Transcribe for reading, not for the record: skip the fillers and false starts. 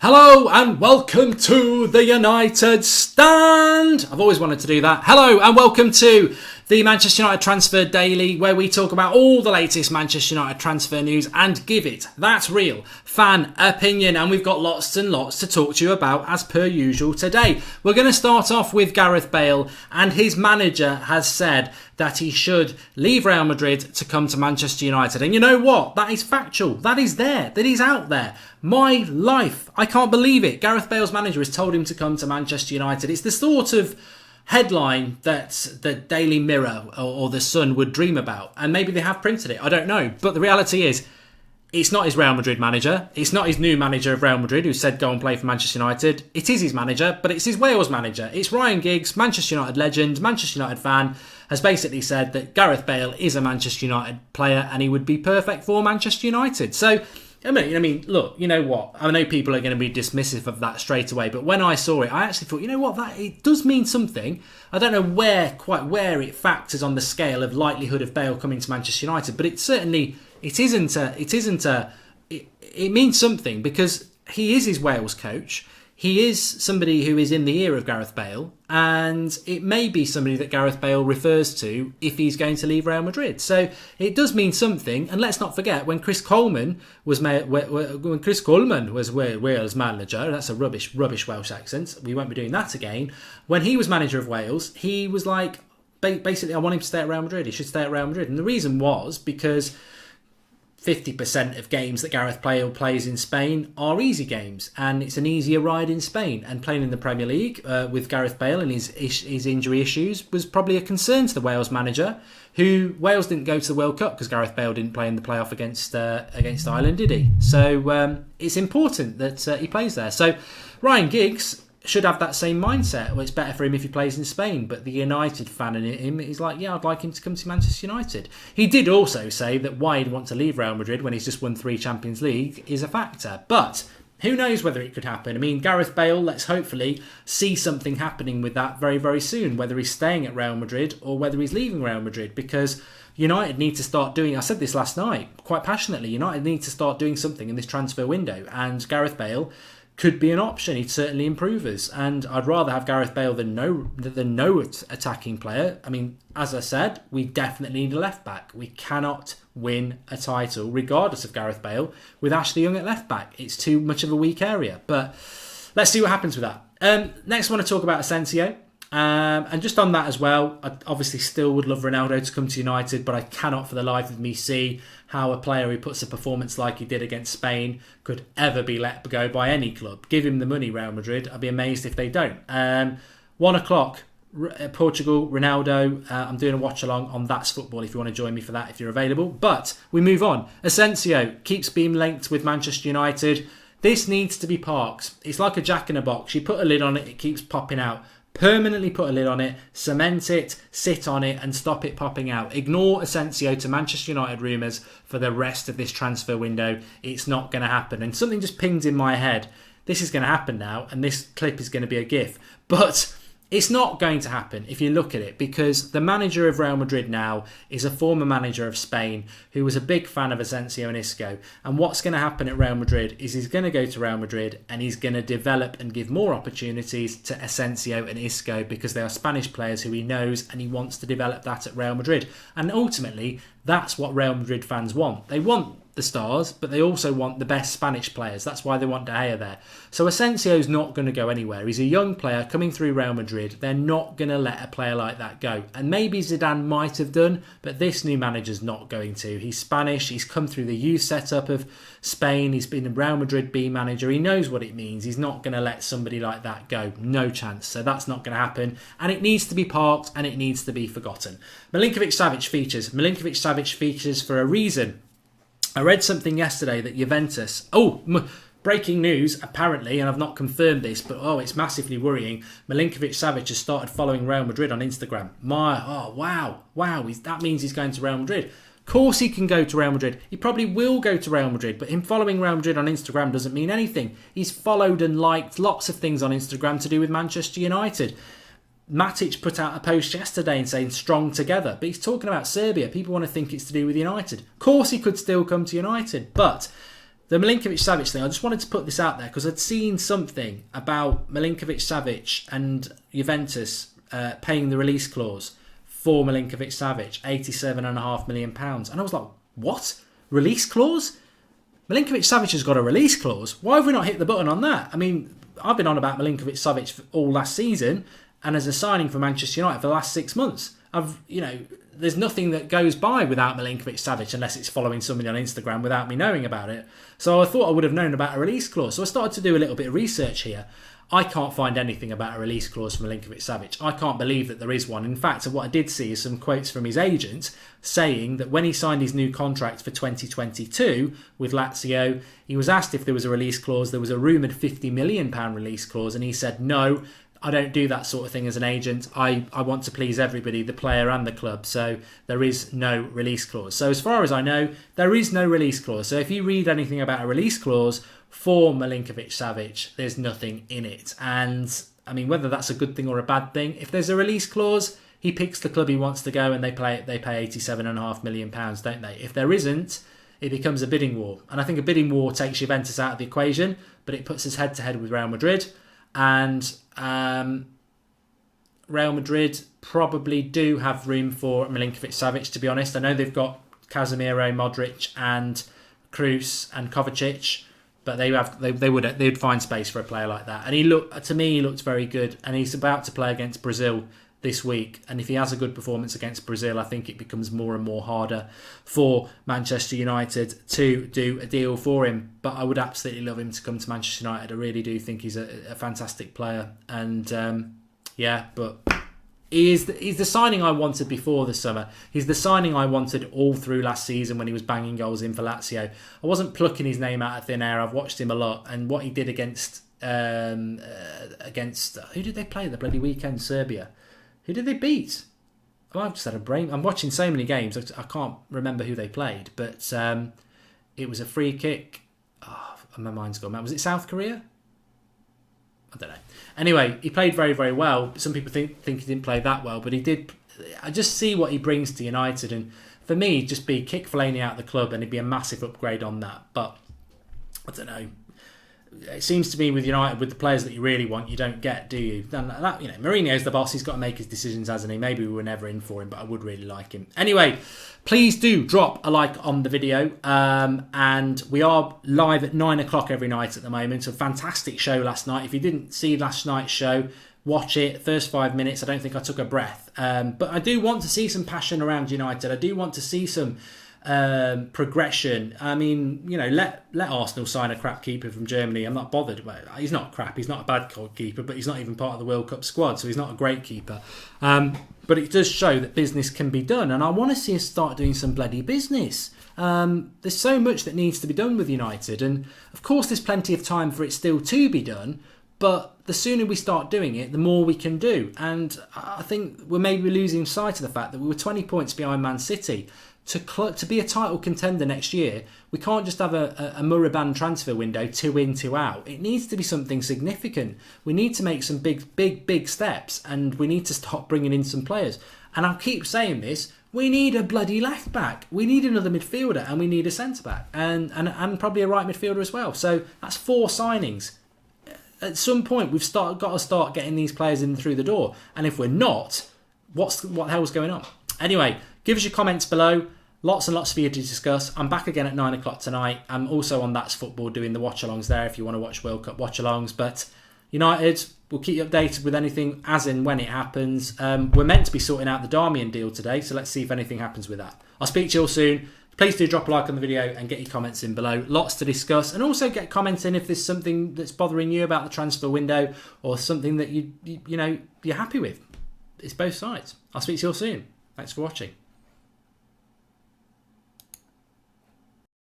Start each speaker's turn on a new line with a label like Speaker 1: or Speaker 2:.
Speaker 1: Hello and welcome to the United Stand. I've always wanted to do that. Hello and welcome to the Manchester United Transfer Daily, where we talk about all the latest Manchester United transfer news and give it that real fan opinion. And we've got lots and lots to talk to you about as per usual today. We're going to start off with Gareth Bale, and his manager has said that he should leave Real Madrid to come to Manchester United. And you know what? That is factual. That is there. That is out there. My life. I can't believe it. Gareth Bale's manager has told him to come to Manchester United. It's the sort of headline that the Daily Mirror or the Sun would dream about. And maybe they have printed it. I don't know. But the reality is, it's not his Real Madrid manager. It's not his new manager of Real Madrid who said go and play for Manchester United. It is his manager, but it's his Wales manager. It's Ryan Giggs, Manchester United legend, Manchester United fan, has basically said that Gareth Bale is a Manchester United player and he would be perfect for Manchester United. So, I mean, look, you know what? I know people are going to be dismissive of that straight away, but when I saw it, I actually thought, you know what? That it does mean something. I don't know quite where it factors on the scale of likelihood of Bale coming to Manchester United, but it means something because he is his Wales coach. He is somebody who is in the ear of Gareth Bale, and it may be somebody that Gareth Bale refers to if he's going to leave Real Madrid. So it does mean something. And let's not forget when Chris Coleman was Wales manager. That's a rubbish Welsh accent. We won't be doing that again. When he was manager of Wales, he was like, basically, I want him to stay at Real Madrid. He should stay at Real Madrid, and the reason was because 50% of games that Gareth Bale plays in Spain are easy games, and it's an easier ride in Spain. And playing in the Premier League with Gareth Bale and his injury issues was probably a concern to the Wales manager, who Wales didn't go to the World Cup because Gareth Bale didn't play in the playoff against Ireland, did he? So it's important that he plays there. So Ryan Giggs should have that same mindset. Well, it's better for him if he plays in Spain. But the United fan in him is like, yeah, I'd like him to come to Manchester United. He did also say that why he'd want to leave Real Madrid when he's just won 3 Champions League is a factor. But who knows whether it could happen? I mean, Gareth Bale, let's hopefully see something happening with that very, very soon, whether he's staying at Real Madrid or whether he's leaving Real Madrid, because United need to start doing, I said this last night quite passionately, United need to start doing something in this transfer window, and Gareth Bale could be an option. He'd certainly improve us, and I'd rather have Gareth Bale than no attacking player. I mean, as I said, we definitely need a left back. We cannot win a title, regardless of Gareth Bale, with Ashley Young at left back. It's too much of a weak area. But let's see what happens with that. Next, I want to talk about Asensio. And just on that as well, I obviously still would love Ronaldo to come to United, but I cannot for the life of me see how a player who puts a performance like he did against Spain could ever be let go by any club. Give him the money, Real Madrid. I'd be amazed if they don't. 1 o'clock, Portugal, Ronaldo. I'm doing a watch along on That's Football if you want to join me for that, if you're available. But we move on. Asensio keeps being linked with Manchester United. This needs to be parked. It's like a jack in a box. You put a lid on it, it keeps popping out. Permanently put a lid on it, cement it, sit on it and stop it popping out. Ignore Asensio to Manchester United rumours for the rest of this transfer window. It's not going to happen. And something just pinged in my head. This is going to happen now, and this clip is going to be a GIF. But it's not going to happen if you look at it, because the manager of Real Madrid now is a former manager of Spain who was a big fan of Asensio and Isco. And what's going to happen at Real Madrid is he's going to go to Real Madrid and he's going to develop and give more opportunities to Asensio and Isco, because they are Spanish players who he knows, and he wants to develop that at Real Madrid. And ultimately, that's what Real Madrid fans want. They want the stars, but they also want the best Spanish players. That's why they want De Gea there. So Asensio's not going to go anywhere. He's a young player coming through Real Madrid. They're not going to let a player like that go. And maybe Zidane might have done, but this new manager's not going to. He's Spanish. He's come through the youth setup of Spain. He's been a Real Madrid B manager. He knows what it means. He's not going to let somebody like that go. No chance. So that's not going to happen. And it needs to be parked and it needs to be forgotten. Milinkovic-Savic features. Milinkovic-Savic features for a reason. I read something yesterday that Juventus... breaking news, apparently, and I've not confirmed this, but it's massively worrying. Milinkovic-Savic has started following Real Madrid on Instagram. Wow. That means he's going to Real Madrid. Of course he can go to Real Madrid. He probably will go to Real Madrid, but him following Real Madrid on Instagram doesn't mean anything. He's followed and liked lots of things on Instagram to do with Manchester United. Matic put out a post yesterday and saying strong together, but he's talking about Serbia. People want to think it's to do with United. Of course he could still come to United, but the Milinkovic-Savic thing, I just wanted to put this out there because I'd seen something about Milinkovic-Savic and Juventus paying the release clause for Milinkovic-Savic, £87.5 million. And I was like, what? Release clause? Milinkovic-Savic has got a release clause. Why have we not hit the button on that? I mean, I've been on about Milinkovic-Savic all last season and as a signing for Manchester United for the last 6 months. There's nothing that goes by without Milinkovic-Savic unless it's following somebody on Instagram without me knowing about it. So I thought I would have known about a release clause. So I started to do a little bit of research here. I can't find anything about a release clause for Milinkovic-Savic. I can't believe that there is one. In fact, what I did see is some quotes from his agent saying that when he signed his new contract for 2022 with Lazio, he was asked if there was a release clause. There was a rumoured £50 million release clause, and he said, no, I don't do that sort of thing as an agent. I want to please everybody, the player and the club. So there is no release clause. So as far as I know, there is no release clause. So if you read anything about a release clause for Milinkovic-Savic, there's nothing in it. And I mean, whether that's a good thing or a bad thing, if there's a release clause, he picks the club he wants to go and they pay £87.5 million, don't they? If there isn't, it becomes a bidding war. And I think a bidding war takes Juventus out of the equation, but it puts us head to head with Real Madrid. And Real Madrid probably do have room for Milinkovic-Savic, to be honest. I know they've got Casemiro, Modric and Kroos and Kovacic, but they'd find space for a player like that. And he looked very good, and he's about to play against Brazil this week. And if he has a good performance against Brazil, I think it becomes more and more harder for Manchester United to do a deal for him. But I would absolutely love him to come to Manchester United. I really do think he's a fantastic player. And but he's the signing I wanted before the summer. He's the signing I wanted all through last season when he was banging goals in for Lazio. I wasn't plucking his name out of thin air. I've watched him a lot, and what he did against who did they play the bloody weekend? Serbia. Who did they beat? Oh, I've just had a brain. I'm watching so many games, I can't remember who they played. But it was a free kick. Oh, my mind's gone. Was it South Korea? I don't know. Anyway, he played very, very well. Some people think he didn't play that well, but he did. I just see what he brings to United. And for me, just be kick Fellaini out of the club and it'd be a massive upgrade on that. But I don't know. It seems to me with United, with the players that you really want, you don't get, do you? And that, Mourinho's the boss. He's got to make his decisions, hasn't he? Maybe we were never in for him, but I would really like him. Anyway, please do drop a like on the video. And we are live at 9 o'clock every night at the moment. A fantastic show last night. If you didn't see last night's show, watch it. First 5 minutes, I don't think I took a breath. But I do want to see some passion around United. I do want to see some progression. I mean, let Arsenal sign a crap keeper from Germany. I'm not bothered. He's not crap. He's not a bad keeper, but he's not even part of the World Cup squad, so he's not a great keeper. But it does show that business can be done, and I want to see us start doing some bloody business. There's so much that needs to be done with United, and of course there's plenty of time for it still to be done, but the sooner we start doing it, the more we can do. And I think we're maybe losing sight of the fact that we were 20 points behind Man City. To be a title contender next year, we can't just have a Muraband transfer window, 2 in, 2 out. It needs to be something significant. We need to make some big steps, and we need to start bringing in some players. And I'll keep saying this, we need a bloody left back. We need another midfielder, and we need a centre back, and probably a right midfielder as well. So that's 4 signings. At some point, we've got to start getting these players in through the door. And if we're not, what the hell's going on? Anyway, give us your comments below. Lots and lots for you to discuss. I'm back again at 9 o'clock tonight. I'm also on That's Football doing the watch-alongs there if you want to watch World Cup watch-alongs. But United, we'll keep you updated with anything as and when it happens. We're meant to be sorting out the Darmian deal today, so let's see if anything happens with that. I'll speak to you all soon. Please do drop a like on the video and get your comments in below. Lots to discuss, and also get comments in if there's something that's bothering you about the transfer window or something that you're happy with. It's both sides. I'll speak to you all soon. Thanks for watching.